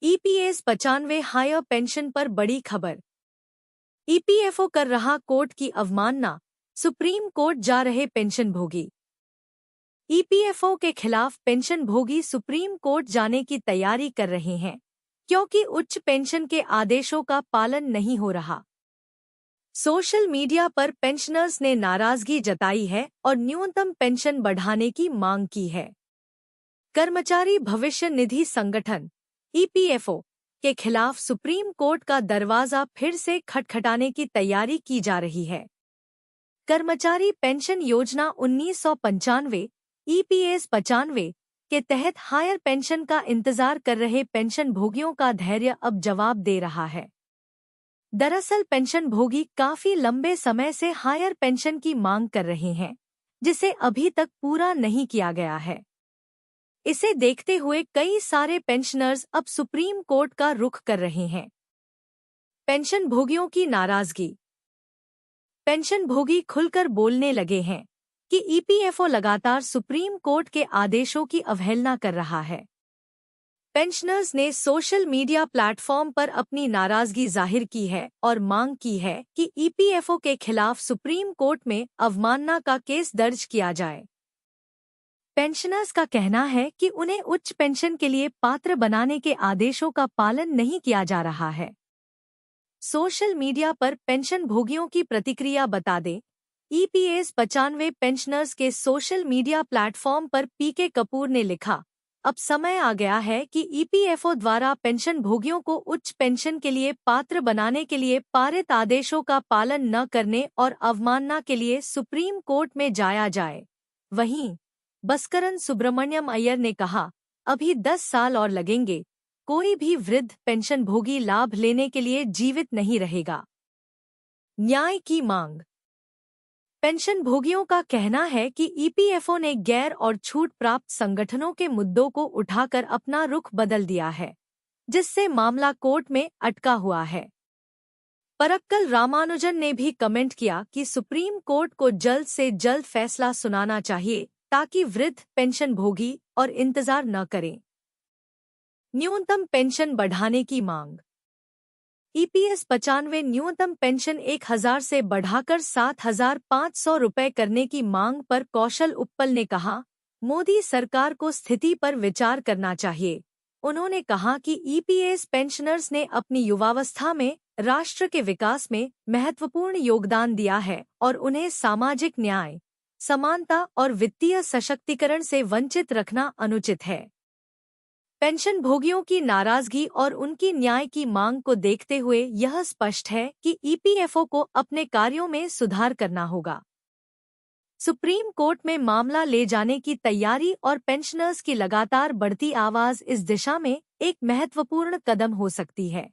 EPS 95 higher pension पर बड़ी खबर। ईपीएफओ कर रहा कोर्ट की अवमानना, सुप्रीम कोर्ट जा रहे पेंशनभोगी। ईपीएफओ के खिलाफ पेंशनभोगी सुप्रीम कोर्ट जाने की तैयारी कर रहे हैं, क्योंकि उच्च पेंशन के आदेशों का पालन नहीं हो रहा। सोशल मीडिया पर पेंशनर्स ने नाराजगी जताई है और न्यूनतम पेंशन बढ़ाने की मांग की है। कर्मचारी भविष्य निधि संगठन ईपीएफओ के खिलाफ सुप्रीम कोर्ट का दरवाजा फिर से खटखटाने की तैयारी की जा रही है। कर्मचारी पेंशन योजना 1995 ईपीएस 95 के तहत हायर पेंशन का इंतजार कर रहे पेंशनभोगियों का धैर्य अब जवाब दे रहा है। दरअसल पेंशनभोगी काफी लंबे समय से हायर पेंशन की मांग कर रहे हैं, जिसे अभी तक पूरा नहीं किया गया है। इसे देखते हुए कई सारे पेंशनर्स अब सुप्रीम कोर्ट का रुख कर रहे हैं। पेंशनभोगियों की नाराजगी। पेंशनभोगी खुलकर बोलने लगे हैं कि ईपीएफओ लगातार सुप्रीम कोर्ट के आदेशों की अवहेलना कर रहा है। पेंशनर्स ने सोशल मीडिया प्लेटफॉर्म पर अपनी नाराजगी जाहिर की है और मांग की है कि ईपीएफओ के खिलाफ सुप्रीम कोर्ट में अवमानना का केस दर्ज किया जाए। पेंशनर्स का कहना है कि उन्हें उच्च पेंशन के लिए पात्र बनाने के आदेशों का पालन नहीं किया जा रहा है। सोशल मीडिया पर पेंशनभोगियों की प्रतिक्रिया बता दें। ईपीएस 95 पेंशनर्स के सोशल मीडिया प्लेटफॉर्म पर पीके कपूर ने लिखा, अब समय आ गया है कि ईपीएफओ द्वारा पेंशनभोगियों को उच्च पेंशन के लिए पात्र बनाने के लिए पारित आदेशों का पालन न करने और अवमानना के लिए सुप्रीम कोर्ट में जाया जाए। वहीं बस्करन सुब्रमण्यम अय्यर ने कहा, अभी 10 साल और लगेंगे, कोई भी वृद्ध पेंशनभोगी लाभ लेने के लिए जीवित नहीं रहेगा। न्याय की मांग। पेंशनभोगियों का कहना है कि ईपीएफओ ने गैर और छूट प्राप्त संगठनों के मुद्दों को उठाकर अपना रुख बदल दिया है, जिससे मामला कोर्ट में अटका हुआ है। परक्कल रामानुजन ने भी कमेंट किया कि सुप्रीम कोर्ट को जल्द से जल्द फैसला सुनाना चाहिए ताकि वृद्ध पेंशनभोगी और इंतजार न करें। न्यूनतम पेंशन बढ़ाने की मांग। ईपीएस 95 न्यूनतम पेंशन 1000 से बढ़ाकर 7500 रुपये करने की मांग पर कौशल उप्पल ने कहा, मोदी सरकार को स्थिति पर विचार करना चाहिए। उन्होंने कहा कि ईपीएस पेंशनर्स ने अपनी युवावस्था में राष्ट्र के विकास में महत्वपूर्ण योगदान दिया है और उन्हें सामाजिक न्याय, समानता और वित्तीय सशक्तिकरण से वंचित रखना अनुचित है। पेंशनभोगियों की नाराजगी और उनकी न्याय की मांग को देखते हुए यह स्पष्ट है कि ईपीएफओ को अपने कार्यों में सुधार करना होगा। सुप्रीम कोर्ट में मामला ले जाने की तैयारी और पेंशनर्स की लगातार बढ़ती आवाज इस दिशा में एक महत्वपूर्ण कदम हो सकती है।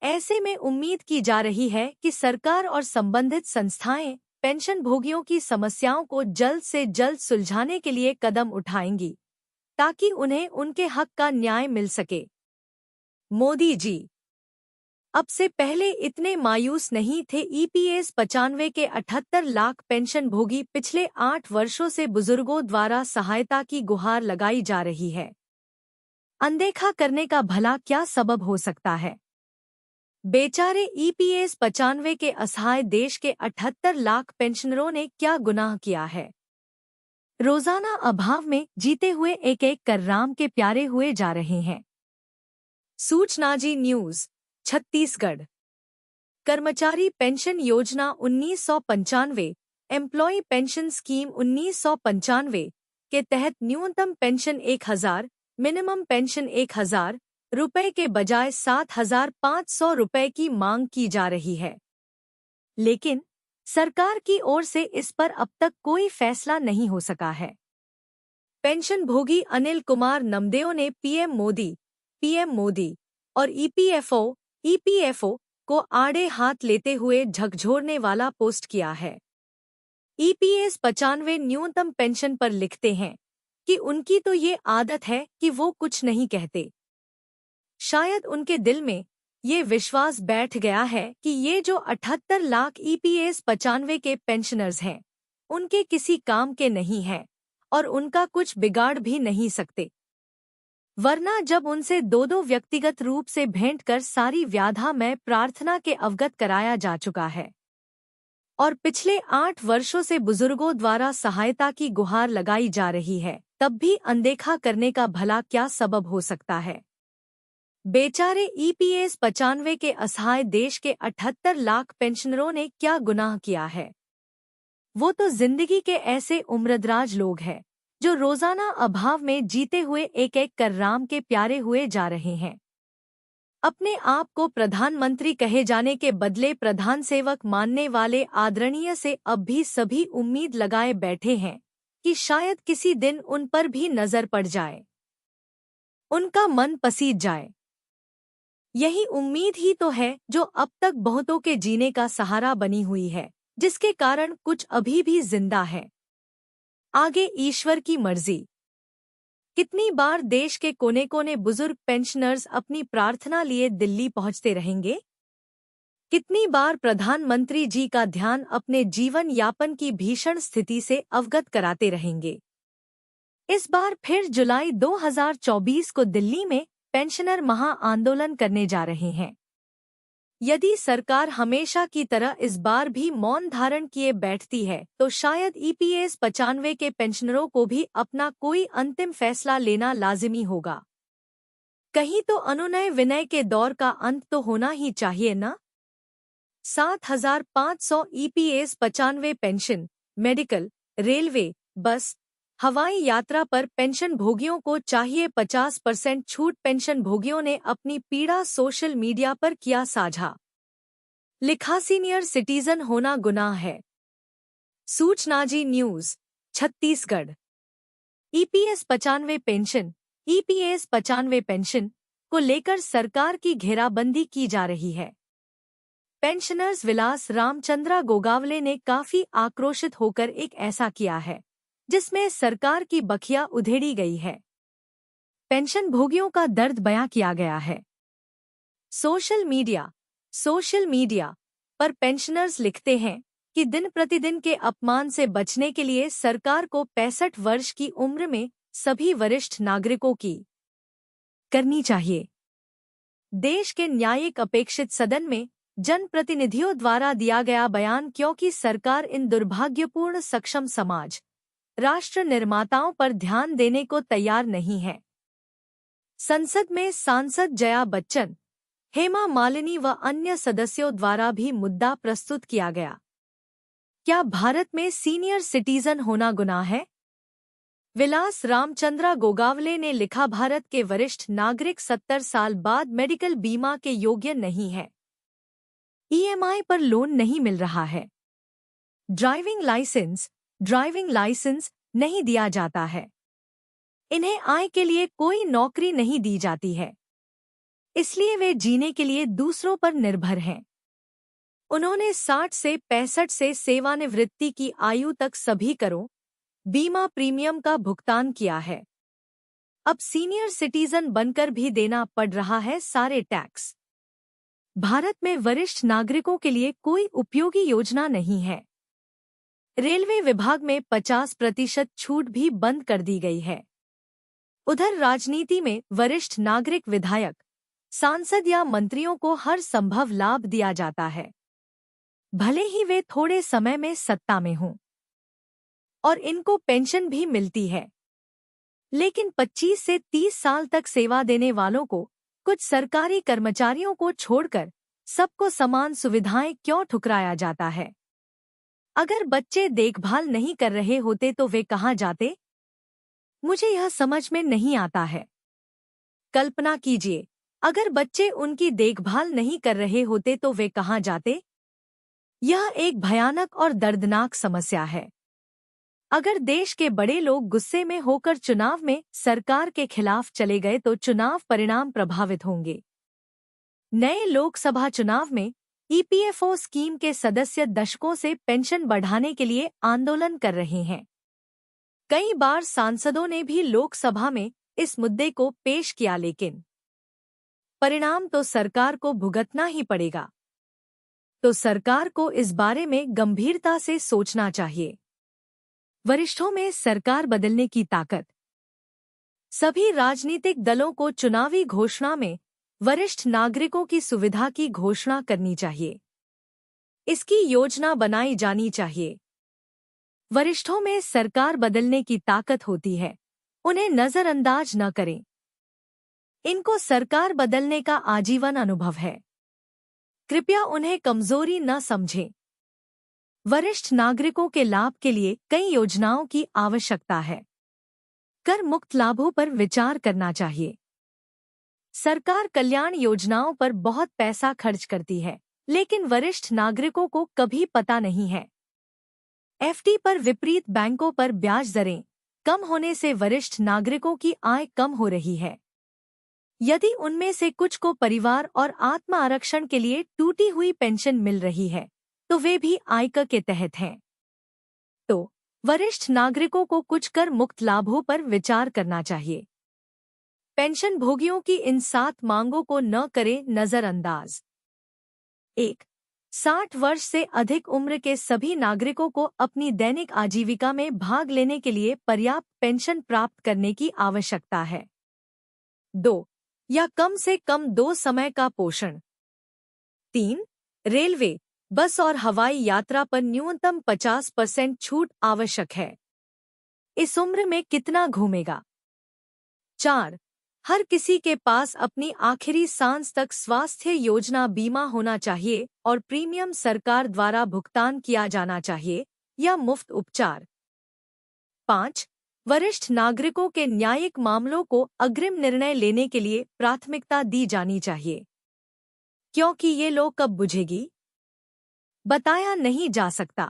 ऐसे में उम्मीद की जा रही है कि सरकार और संबंधित संस्थाएं पेंशनभोगियों की समस्याओं को जल्द से जल्द सुलझाने के लिए कदम उठाएंगी, ताकि उन्हें उनके हक का न्याय मिल सके। मोदी जी अब से पहले इतने मायूस नहीं थे। ईपीएस 95 के 78 लाख पेंशनभोगी पिछले 8 वर्षों से बुजुर्गों द्वारा सहायता की गुहार लगाई जा रही है। अनदेखा करने का भला क्या सबब हो सकता है? बेचारे ईपीएस 95 के असहाय देश के 78 लाख पेंशनरों ने क्या गुनाह किया है? रोजाना अभाव में जीते हुए एक एक कर राम के प्यारे हुए जा रहे हैं। सूचना जी न्यूज छत्तीसगढ़। कर्मचारी पेंशन योजना 1995 एम्प्लॉय पेंशन स्कीम 1995 के तहत न्यूनतम पेंशन 1000, मिनिमम पेंशन 1000 रुपये के बजाय 7500 रुपये की मांग की जा रही है, लेकिन सरकार की ओर से इस पर अब तक कोई फैसला नहीं हो सका है। पेंशनभोगी अनिल कुमार नमदेव ने पीएम मोदी और ईपीएफओ को आड़े हाथ लेते हुए झकझोरने वाला पोस्ट किया है। ईपीएस 95 न्यूनतम पेंशन पर लिखते हैं कि उनकी तो ये आदत है कि वो कुछ नहीं कहते। शायद उनके दिल में ये विश्वास बैठ गया है कि ये जो 78 लाख ईपीएस 95 के पेंशनर्स हैं, उनके किसी काम के नहीं हैं और उनका कुछ बिगाड़ भी नहीं सकते। वरना जब उनसे दो दो व्यक्तिगत रूप से भेंट कर सारी व्याधा में प्रार्थना के अवगत कराया जा चुका है और पिछले 8 वर्षों से बुजुर्गों द्वारा सहायता की गुहार लगाई जा रही है, तब भी अनदेखा करने का भला क्या सबब हो सकता है। बेचारे ईपीएस 95 के असहाय देश के 78 लाख पेंशनरों ने क्या गुनाह किया है। वो तो जिंदगी के ऐसे उम्रदराज लोग हैं जो रोजाना अभाव में जीते हुए एक एक कर राम के प्यारे हुए जा रहे हैं। अपने आप को प्रधानमंत्री कहे जाने के बदले प्रधान सेवक मानने वाले आदरणीय से अब भी सभी उम्मीद लगाए बैठे हैं कि शायद किसी दिन उन पर भी नजर पड़ जाए, उनका मन पसीज जाए। यही उम्मीद ही तो है जो अब तक बहुतों के जीने का सहारा बनी हुई है, जिसके कारण कुछ अभी भी जिंदा है। आगे ईश्वर की मर्जी। कितनी बार देश के कोने कोने बुजुर्ग पेंशनर्स अपनी प्रार्थना लिए दिल्ली पहुंचते रहेंगे? कितनी बार प्रधानमंत्री जी का ध्यान अपने जीवन यापन की भीषण स्थिति से अवगत कराते रहेंगे? इस बार फिर जुलाई 2024 को दिल्ली में पेंशनर महा आंदोलन करने जा रहे हैं। यदि सरकार हमेशा की तरह इस बार भी मौन धारण किए बैठती है तो शायद ईपीएस 95 के पेंशनरों को भी अपना कोई अंतिम फैसला लेना लाजिमी होगा। कहीं तो अनुनय विनय के दौर का अंत तो होना ही चाहिए ना। 7,500 ईपीएस 95 पेंशन, मेडिकल, रेलवे, बस, हवाई यात्रा पर पेंशन भोगियों को चाहिए 50% छूट। पेंशन भोगियों ने अपनी पीड़ा सोशल मीडिया पर किया साझा। लिखा सीनियर सिटीजन होना गुनाह है। Suchnaji news, Chhattisgarh. EPS 95 pension, EPS 95 pension को लेकर सरकार की घेराबंदी की जा रही है। पेंशनर्स विलास रामचंद्रा गोगावले ने काफी आक्रोशित होकर एक ऐसा किया है जिसमें सरकार की बखिया उधेड़ी गई है। पेंशन भोगियों का दर्द बयां किया गया है। सोशल मीडिया पर पेंशनर्स लिखते हैं कि दिन प्रतिदिन के अपमान से बचने के लिए सरकार को 65 वर्ष की उम्र में सभी वरिष्ठ नागरिकों की करनी चाहिए। देश के न्यायिक अपेक्षित सदन में जनप्रतिनिधियों द्वारा दिया गया बयान, क्योंकि सरकार इन दुर्भाग्यपूर्ण सक्षम समाज राष्ट्र निर्माताओं पर ध्यान देने को तैयार नहीं है। संसद में सांसद जया बच्चन, हेमा मालिनी व अन्य सदस्यों द्वारा भी मुद्दा प्रस्तुत किया गया। क्या भारत में सीनियर सिटीजन होना गुनाह है? विलास रामचंद्रा गोगावले ने लिखा, भारत के वरिष्ठ नागरिक 70 साल बाद मेडिकल बीमा के योग्य नहीं है। ईएमआई पर लोन नहीं मिल रहा है। ड्राइविंग लाइसेंस नहीं दिया जाता है। इन्हें आय के लिए कोई नौकरी नहीं दी जाती है, इसलिए वे जीने के लिए दूसरों पर निर्भर हैं। उन्होंने 60 से 65 से सेवानिवृत्ति की आयु तक सभी करों, बीमा प्रीमियम का भुगतान किया है। अब सीनियर सिटीजन बनकर भी देना पड़ रहा है सारे टैक्स। भारत में वरिष्ठ नागरिकों के लिए कोई उपयोगी योजना नहीं है। रेलवे विभाग में 50% छूट भी बंद कर दी गई है। उधर राजनीति में वरिष्ठ नागरिक, विधायक, सांसद या मंत्रियों को हर संभव लाभ दिया जाता है, भले ही वे थोड़े समय में सत्ता में हों, और इनको पेंशन भी मिलती है। लेकिन 25 से 30 साल तक सेवा देने वालों को, कुछ सरकारी कर्मचारियों को छोड़कर सबको समान सुविधाएं क्यों ठुकराया जाता है? अगर बच्चे देखभाल नहीं कर रहे होते तो वे कहाँ जाते? मुझे यह समझ में नहीं आता है। कल्पना कीजिए, अगर बच्चे उनकी देखभाल नहीं कर रहे होते तो वे कहाँ जाते? यह एक भयानक और दर्दनाक समस्या है। अगर देश के बड़े लोग गुस्से में होकर चुनाव में सरकार के खिलाफ चले गए तो चुनाव परिणाम प्रभावित होंगे। नए लोकसभा चुनाव में ईपीएफओ स्कीम के सदस्य दशकों से पेंशन बढ़ाने के लिए आंदोलन कर रहे हैं। कई बार सांसदों ने भी लोकसभा में इस मुद्दे को पेश किया, लेकिन परिणाम तो सरकार को भुगतना ही पड़ेगा। तो सरकार को इस बारे में गंभीरता से सोचना चाहिए। वरिष्ठों में सरकार बदलने की ताकत। सभी राजनीतिक दलों को चुनावी घोषणा में वरिष्ठ नागरिकों की सुविधा की घोषणा करनी चाहिए। इसकी योजना बनाई जानी चाहिए। वरिष्ठों में सरकार बदलने की ताकत होती है, उन्हें नजरअंदाज न करें। इनको सरकार बदलने का आजीवन अनुभव है। कृपया उन्हें कमजोरी न समझें। वरिष्ठ नागरिकों के लाभ के लिए कई योजनाओं की आवश्यकता है। कर मुक्त लाभों पर विचार करना चाहिए। सरकार कल्याण योजनाओं पर बहुत पैसा खर्च करती है, लेकिन वरिष्ठ नागरिकों को कभी पता नहीं है। एफडी पर विपरीत बैंकों पर ब्याज दरें कम होने से वरिष्ठ नागरिकों की आय कम हो रही है। यदि उनमें से कुछ को परिवार और आत्म आरक्षण के लिए टूटी हुई पेंशन मिल रही है, तो वे भी आयकर के तहत हैं। तो वरिष्ठ नागरिकों को कुछ कर मुक्त लाभों पर विचार करना चाहिए। पेंशन भोगियों की इन 7 मांगों को न करें नजरअंदाज। 1. 60 वर्ष से अधिक उम्र के सभी नागरिकों को अपनी दैनिक आजीविका में भाग लेने के लिए पर्याप्त पेंशन प्राप्त करने की आवश्यकता है। 2. या कम से कम 2 समय का पोषण। 3. रेलवे, बस और हवाई यात्रा पर न्यूनतम 50% छूट आवश्यक है। इस उम्र में कितना घूमेगा? 4. हर किसी के पास अपनी आखिरी सांस तक स्वास्थ्य योजना बीमा होना चाहिए और प्रीमियम सरकार द्वारा भुगतान किया जाना चाहिए या मुफ्त उपचार। 5. वरिष्ठ नागरिकों के न्यायिक मामलों को अग्रिम निर्णय लेने के लिए प्राथमिकता दी जानी चाहिए, क्योंकि ये लोग कब बुझेगी बताया नहीं जा सकता।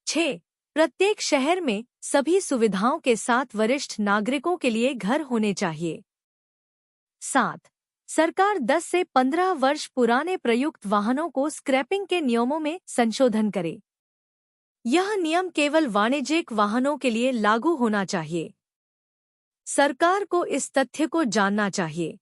6. प्रत्येक शहर में सभी सुविधाओं के साथ वरिष्ठ नागरिकों के लिए घर होने चाहिए। 7. सरकार 10 से 15 वर्ष पुराने प्रयुक्त वाहनों को स्क्रैपिंग के नियमों में संशोधन करे। यह नियम केवल वाणिज्यिक वाहनों के लिए लागू होना चाहिए। सरकार को इस तथ्य को जानना चाहिए